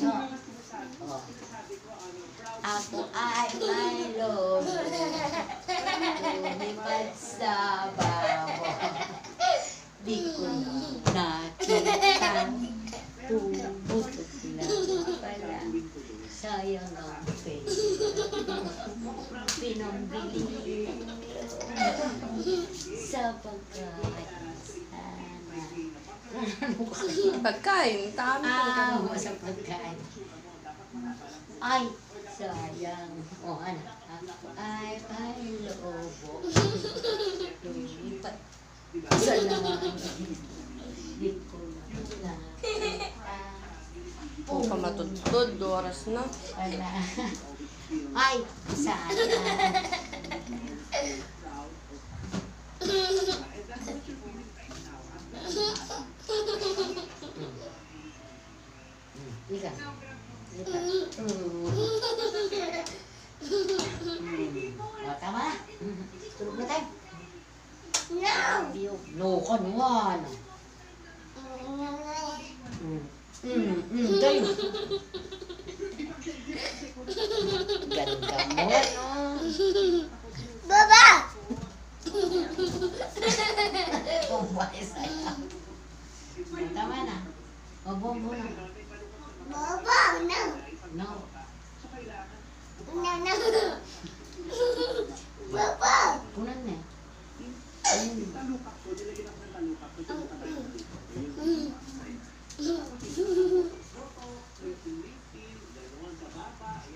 Oh. Ako ay may lolo. Lumipad sa babo. Di ko na nakita. Pumutok lang pala. Sayang ang pera. Pinambili sa pagkain. Pagkain, tama Ah, sa pagkain. Ay, sayang. O, ano? Ako ay lobo. Lumipat sa langit. Di ko na nakita. Huwag ka matutod, oras na. Wala. Ay, sayang. Ika. Tama na. Tulog na tayo. No, kanuan. Tayo. Ganda mo, no?